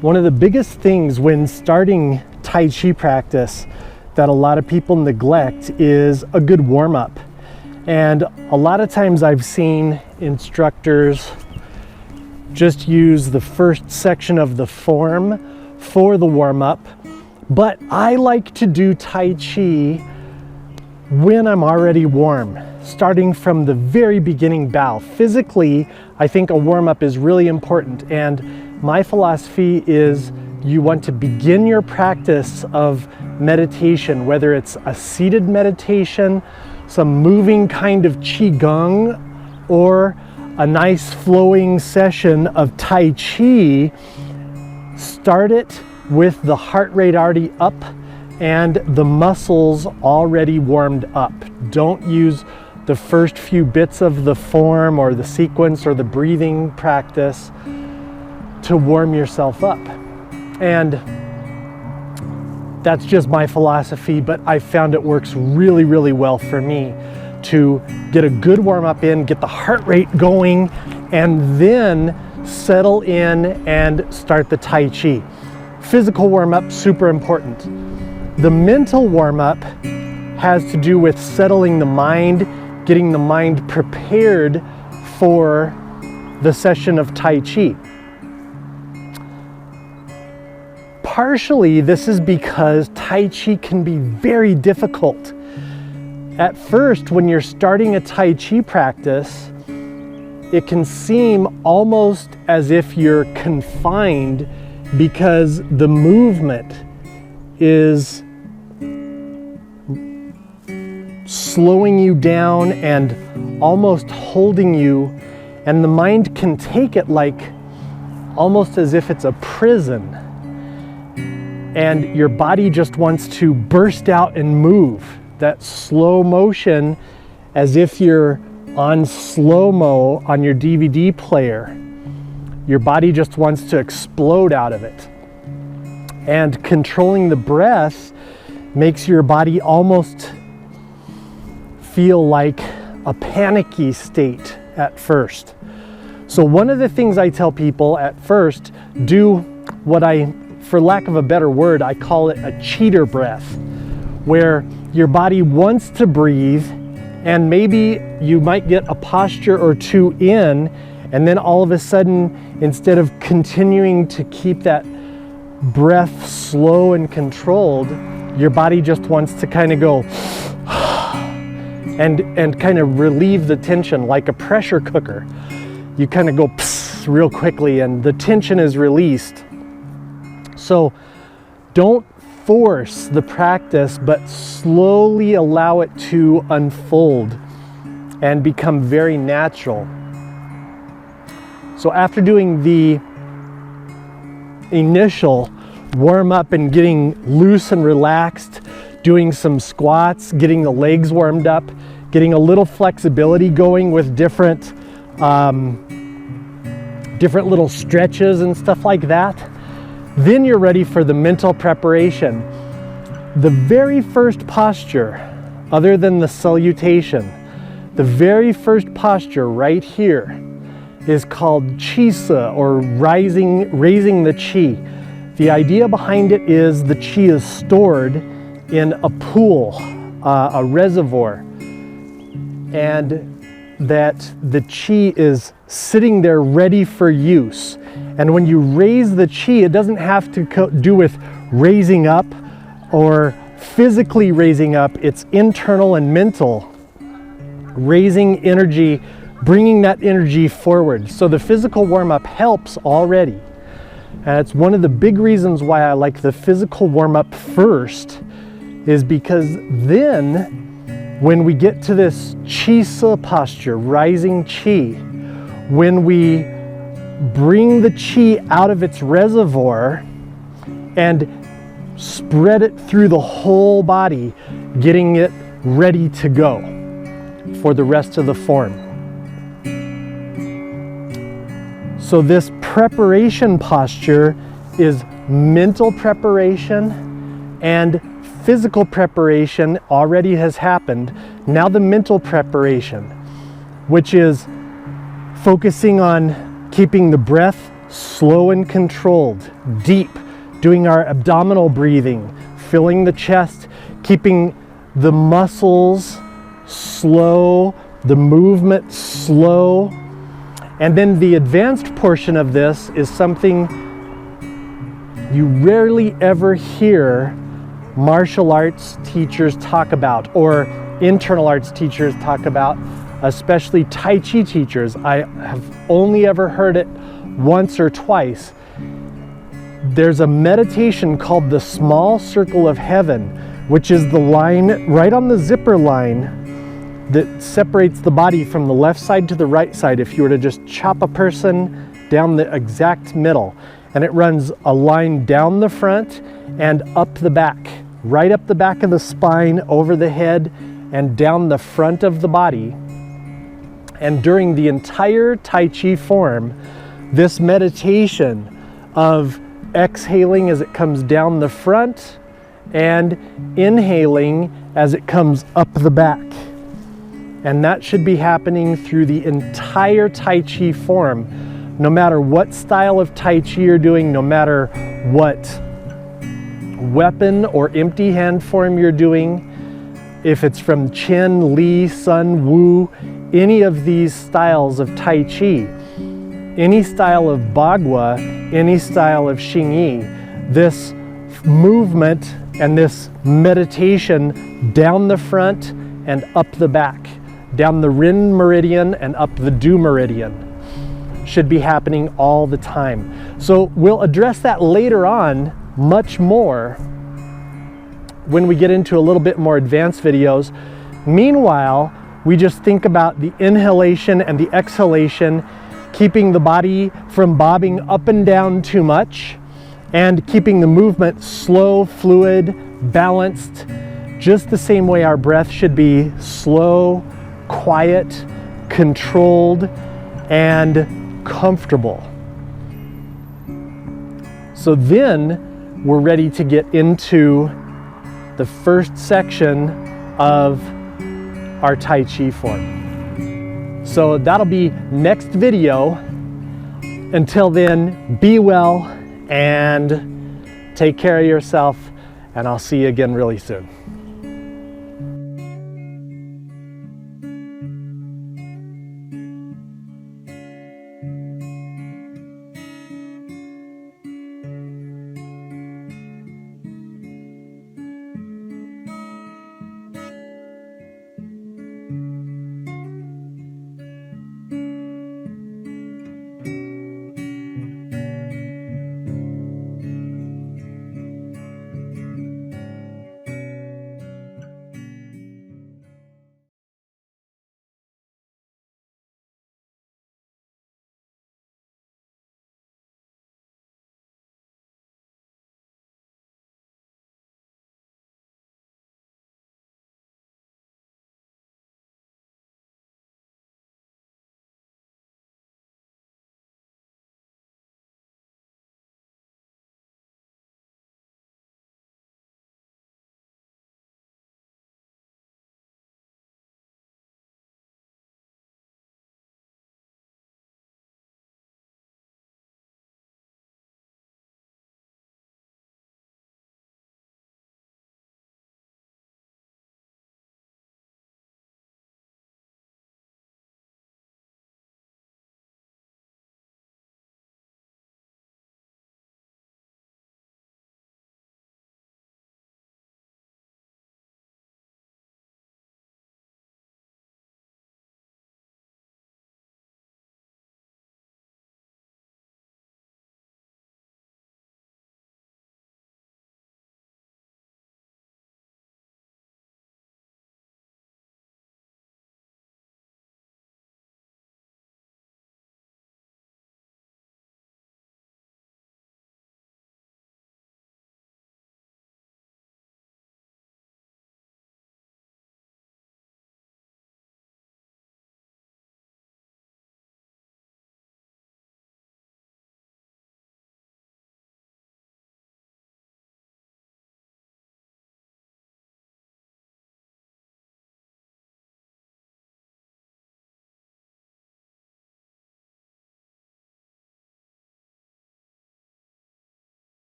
One of the biggest things when starting Tai Chi practice that a lot of people neglect is a good warm-up. And a lot of times I've seen instructors just use the first section of the form for the warm-up, but I like to do Tai Chi when I'm already warm, starting from the very beginning bow. Physically, I think a warm-up is really important, and my philosophy is you want to begin your practice of meditation, whether it's a seated meditation, some moving kind of qigong, or a nice flowing session of Tai Chi. Start it with the heart rate already up and the muscles already warmed up. Don't use the first few bits of the form or the sequence or the breathing practice to warm yourself up. And that's just my philosophy, but I found it works really, really well for me to get a good warm up in, get the heart rate going, and then settle in and start the Tai Chi. Physical warm up, super important. The mental warm up has to do with settling the mind, getting the mind prepared for the session of Tai Chi. Partially, this is because Tai Chi can be very difficult. At first, when you're starting a Tai Chi practice, it can seem almost as if you're confined because the movement is slowing you down and almost holding you, and the mind can take it like almost as if it's a prison. And your body just wants to burst out and move. That slow motion, as if you're on slow-mo on your DVD player. Your body just wants to explode out of it. And controlling the breath makes your body almost feel like a panicky state at first. So one of the things I tell people at first, do what for lack of a better word, I call it a cheater breath, where your body wants to breathe and maybe you might get a posture or two in, and then all of a sudden, instead of continuing to keep that breath slow and controlled, your body just wants to kind of go and kind of relieve the tension like a pressure cooker. You kind of go real quickly and the tension is released. So don't force the practice, but slowly allow it to unfold and become very natural. So after doing the initial warm up and getting loose and relaxed, doing some squats, getting the legs warmed up, getting a little flexibility going with different little stretches and stuff like that, then you're ready for the mental preparation. The very first posture, other than the salutation, the very first posture right here is called qi, or raising the qi. The idea behind it is the qi is stored in a pool, a reservoir, and that the qi is sitting there ready for use. And when you raise the qi, it doesn't have to do with raising up or physically raising up. It's internal and mental, raising energy, bringing that energy forward. So the physical warm-up helps already. And it's one of the big reasons why I like the physical warm-up first, is because then when we get to this qi posture, rising qi, when we bring the qi out of its reservoir and spread it through the whole body, getting it ready to go for the rest of the form. So this preparation posture is mental preparation, and physical preparation already has happened. Now the mental preparation, which is focusing on keeping the breath slow and controlled, deep, doing our abdominal breathing, filling the chest, keeping the muscles slow, the movement slow. And then the advanced portion of this is something you rarely ever hear martial arts teachers talk about, or internal arts teachers talk about, especially Tai Chi teachers. I have only ever heard it once or twice. There's a meditation called the small circle of heaven, which is the line right on the zipper line that separates the body from the left side to the right side. If you were to just chop a person down the exact middle, and it runs a line down the front and up the back, right up the back of the spine, over the head, and down the front of the body. And during the entire Tai Chi form, this meditation of exhaling as it comes down the front and inhaling as it comes up the back. And that should be happening through the entire Tai Chi form, no matter what style of Tai Chi you're doing, no matter what weapon or empty hand form you're doing, if it's from Chen, Li, Sun, Wu, any of these styles of Tai Chi, any style of Bagua, any style of Xing Yi, this movement and this meditation down the front and up the back, down the Rin meridian and up the Du meridian, should be happening all the time. So we'll address that later on much more when we get into a little bit more advanced videos. Meanwhile, we just think about the inhalation and the exhalation, keeping the body from bobbing up and down too much, and keeping the movement slow, fluid, balanced, just the same way our breath should be slow, quiet, controlled, and comfortable. So then we're ready to get into the first section of our Tai Chi form. So that'll be next video. Until then, be well and take care of yourself, and I'll see you again really soon.